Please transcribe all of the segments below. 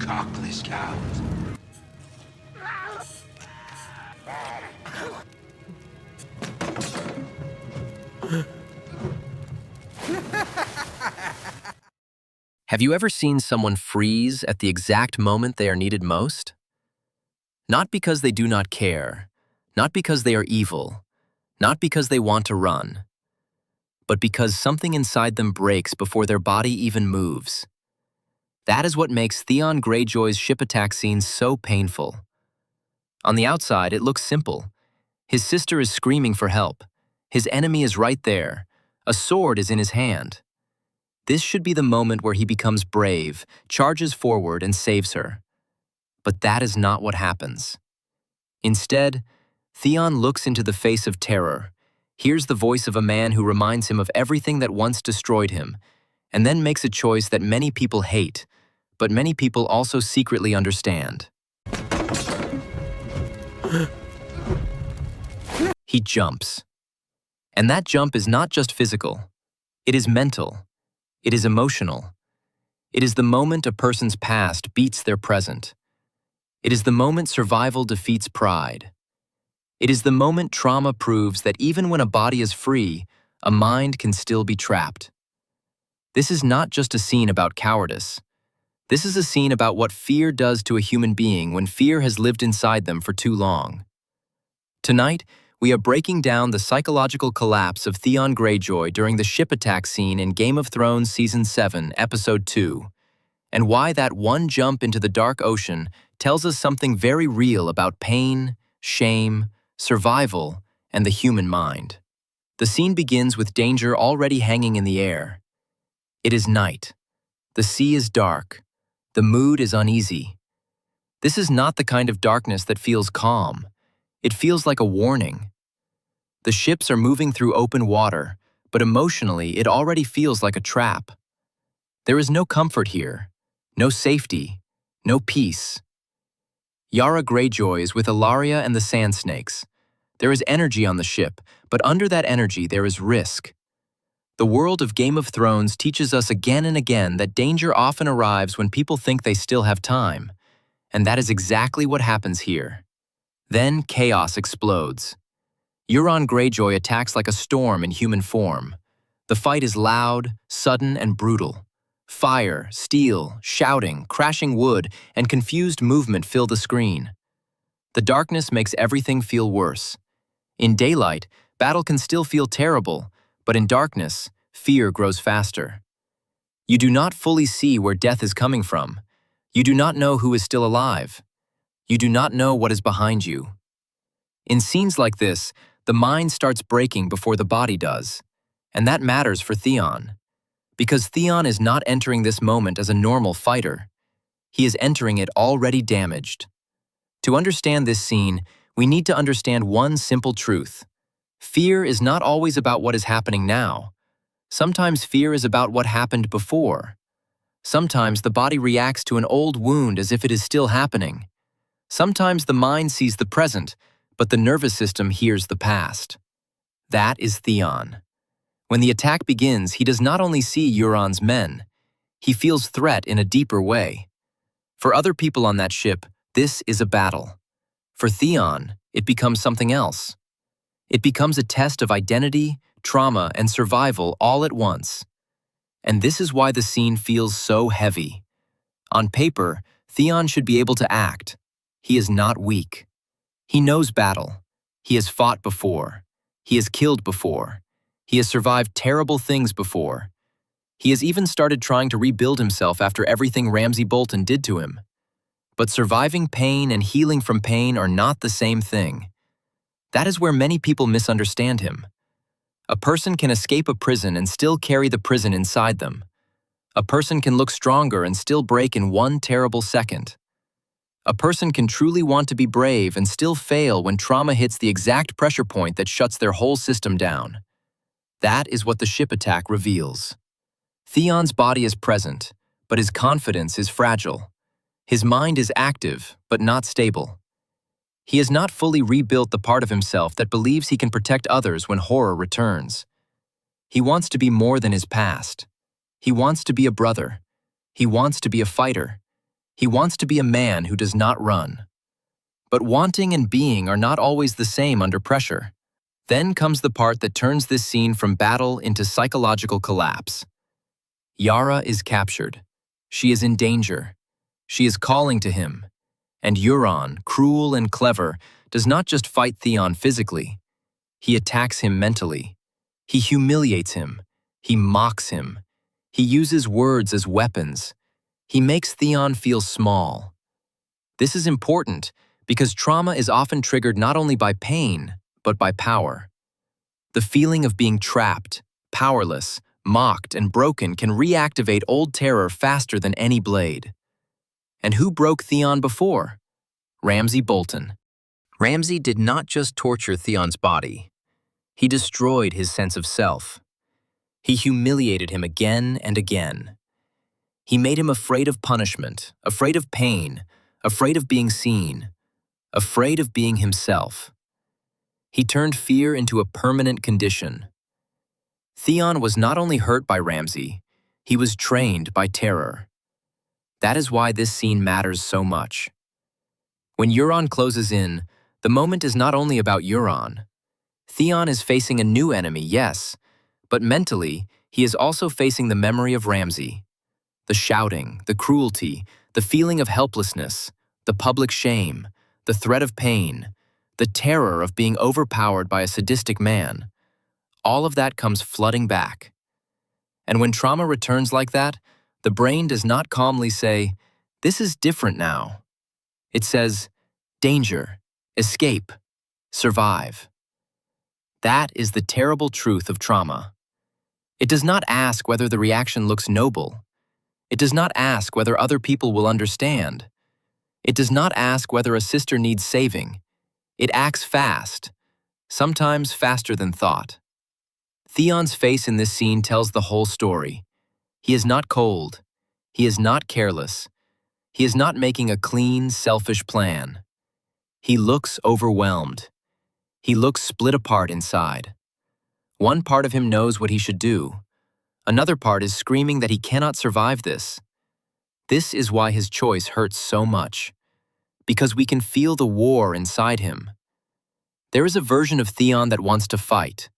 cockless cows. Have you ever seen someone freeze at the exact moment they are needed most? Not because they do not care, not because they are evil, not because they want to run, but because something inside them breaks before their body even moves. That is what makes Theon Greyjoy's ship attack scene so painful. On the outside, it looks simple. His sister is screaming for help. His enemy is right there. A sword is in his hand. This should be the moment where he becomes brave, charges forward, and saves her. But that is not what happens. Instead, Theon looks into the face of terror, hears the voice of a man who reminds him of everything that once destroyed him, and then makes a choice that many people hate, but many people also secretly understand. He jumps. And that jump is not just physical. It is mental. It is emotional. It is the moment a person's past beats their present. It is the moment survival defeats pride. It is the moment trauma proves that even when a body is free, a mind can still be trapped. This is not just a scene about cowardice. This is a scene about what fear does to a human being when fear has lived inside them for too long. Tonight, we are breaking down the psychological collapse of Theon Greyjoy during the ship attack scene in Game of Thrones Season 7, Episode 2, and why that one jump into the dark ocean tells us something very real about pain, shame, survival, and the human mind. The scene begins with danger already hanging in the air. It is night. The sea is dark. The mood is uneasy. This is not the kind of darkness that feels calm. It feels like a warning. The ships are moving through open water, but emotionally it already feels like a trap. There is no comfort here, no safety, no peace. Yara Greyjoy is with Ilaria and the Sand Snakes. There is energy on the ship, but under that energy there is risk. The world of Game of Thrones teaches us again and again that danger often arrives when people think they still have time, and that is exactly what happens here. Then chaos explodes. Euron Greyjoy attacks like a storm in human form. The fight is loud, sudden, and brutal. Fire, steel, shouting, crashing wood, and confused movement fill the screen. The darkness makes everything feel worse. In daylight, battle can still feel terrible, but in darkness, fear grows faster. You do not fully see where death is coming from. You do not know who is still alive. You do not know what is behind you. In scenes like this, the mind starts breaking before the body does, and that matters for Theon. Because Theon is not entering this moment as a normal fighter. He is entering it already damaged. To understand this scene, we need to understand one simple truth. Fear is not always about what is happening now. Sometimes fear is about what happened before. Sometimes the body reacts to an old wound as if it is still happening. Sometimes the mind sees the present, but the nervous system hears the past. That is Theon. When the attack begins, he does not only see Euron's men, he feels threat in a deeper way. For other people on that ship, this is a battle. For Theon, it becomes something else. It becomes a test of identity, trauma, and survival all at once. And this is why the scene feels so heavy. On paper, Theon should be able to act. He is not weak. He knows battle. He has fought before. He has killed before. He has survived terrible things before. He has even started trying to rebuild himself after everything Ramsay Bolton did to him. But surviving pain and healing from pain are not the same thing. That is where many people misunderstand him. A person can escape a prison and still carry the prison inside them. A person can look stronger and still break in one terrible second. A person can truly want to be brave and still fail when trauma hits the exact pressure point that shuts their whole system down. That is what the ship attack reveals. Theon's body is present, but his confidence is fragile. His mind is active, but not stable. He has not fully rebuilt the part of himself that believes he can protect others when horror returns. He wants to be more than his past. He wants to be a brother. He wants to be a fighter. He wants to be a man who does not run. But wanting and being are not always the same under pressure. Then comes the part that turns this scene from battle into psychological collapse. Yara is captured. She is in danger. She is calling to him. And Euron, cruel and clever, does not just fight Theon physically. He attacks him mentally. He humiliates him. He mocks him. He uses words as weapons. He makes Theon feel small. This is important because trauma is often triggered not only by pain, but by power. The feeling of being trapped, powerless, mocked, and broken can reactivate old terror faster than any blade. And who broke Theon before? Ramsay Bolton. Ramsay did not just torture Theon's body. He destroyed his sense of self. He humiliated him again and again. He made him afraid of punishment, afraid of pain, afraid of being seen, afraid of being himself. He turned fear into a permanent condition. Theon was not only hurt by Ramsay, he was trained by terror. That is why this scene matters so much. When Euron closes in, the moment is not only about Euron. Theon is facing a new enemy, yes, but mentally, he is also facing the memory of Ramsay. The shouting, the cruelty, the feeling of helplessness, the public shame, the threat of pain, the terror of being overpowered by a sadistic man. All of that comes flooding back. And when trauma returns like that, the brain does not calmly say, "This is different now." It says, "Danger, escape, survive." That is the terrible truth of trauma. It does not ask whether the reaction looks noble. It does not ask whether other people will understand. It does not ask whether a sister needs saving. It acts fast, sometimes faster than thought. Theon's face in this scene tells the whole story. He is not cold. He is not careless. He is not making a clean, selfish plan. He looks overwhelmed. He looks split apart inside. One part of him knows what he should do. Another part is screaming that he cannot survive this. This is why his choice hurts so much. Because we can feel the war inside him. There is a version of Theon that wants to fight.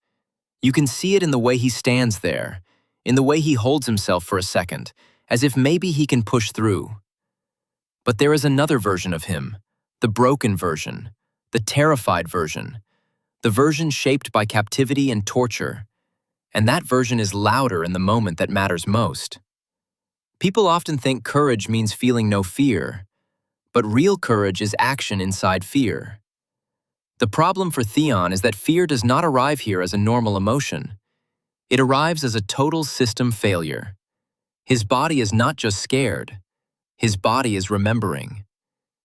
You can see it in the way he stands there, in the way he holds himself for a second, as if maybe he can push through. But there is another version of him, the broken version, the terrified version, the version shaped by captivity and torture. And that version is louder in the moment that matters most. People often think courage means feeling no fear, but real courage is action inside fear. The problem for Theon is that fear does not arrive here as a normal emotion. It arrives as a total system failure. His body is not just scared. His body is remembering.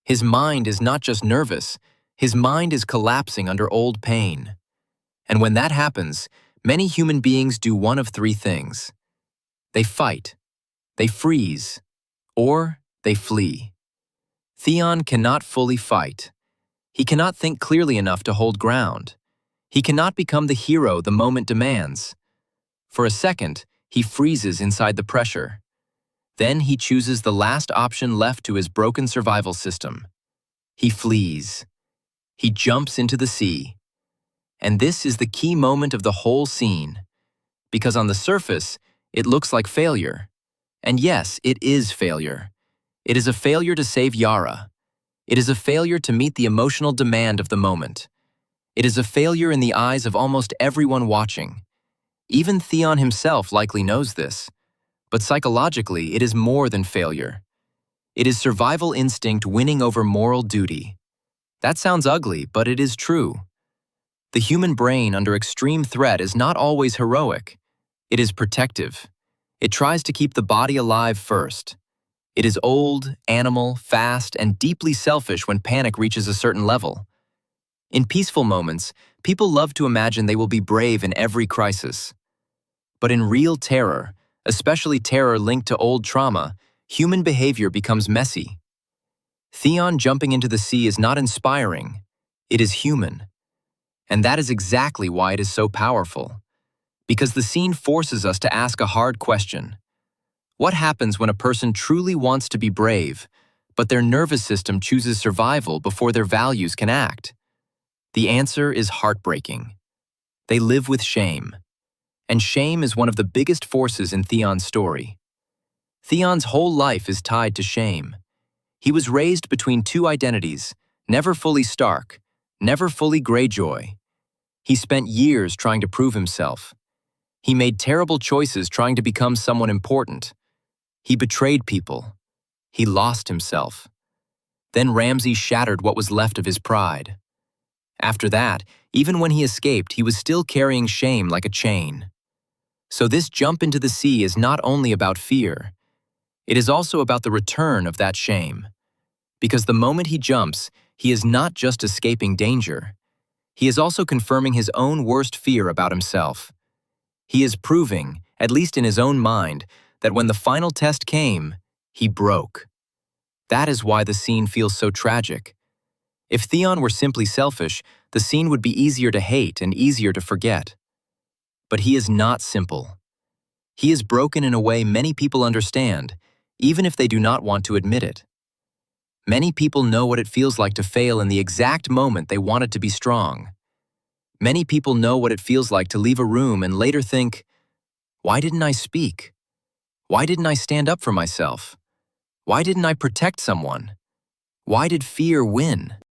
His mind is not just nervous. His mind is collapsing under old pain. And when that happens, many human beings do one of three things. They fight, they freeze, or they flee. Theon cannot fully fight. He cannot think clearly enough to hold ground. He cannot become the hero the moment demands. For a second, he freezes inside the pressure. Then he chooses the last option left to his broken survival system. He flees. He jumps into the sea. And this is the key moment of the whole scene. Because on the surface, it looks like failure. And yes, it is failure. It is a failure to save Yara. It is a failure to meet the emotional demand of the moment. It is a failure in the eyes of almost everyone watching. Even Theon himself likely knows this. But psychologically, it is more than failure. It is survival instinct winning over moral duty. That sounds ugly, but it is true. The human brain under extreme threat is not always heroic. It is protective. It tries to keep the body alive first. It is old, animal, fast, and deeply selfish when panic reaches a certain level. In peaceful moments, people love to imagine they will be brave in every crisis. But in real terror, especially terror linked to old trauma, human behavior becomes messy. Theon jumping into the sea is not inspiring. It is human. And that is exactly why it is so powerful. Because the scene forces us to ask a hard question. What happens when a person truly wants to be brave, but their nervous system chooses survival before their values can act. The answer is heartbreaking. They live with shame. And shame is one of the biggest forces in Theon's story. Theon's whole life is tied to shame. He was raised between two identities, never fully Stark, never fully Greyjoy. He spent years trying to prove himself. He made terrible choices trying to become someone important. He betrayed people. He lost himself. Then Ramsay shattered what was left of his pride. After that, even when he escaped, he was still carrying shame like a chain. So this jump into the sea is not only about fear. It is also about the return of that shame. Because the moment he jumps, he is not just escaping danger. He is also confirming his own worst fear about himself. He is proving, at least in his own mind, that when the final test came, he broke. That is why the scene feels so tragic. If Theon were simply selfish, the scene would be easier to hate and easier to forget. But he is not simple. He is broken in a way many people understand, even if they do not want to admit it. Many people know what it feels like to fail in the exact moment they wanted to be strong. Many people know what it feels like to leave a room and later think, why didn't I speak? Why didn't I stand up for myself? Why didn't I protect someone? Why did fear win?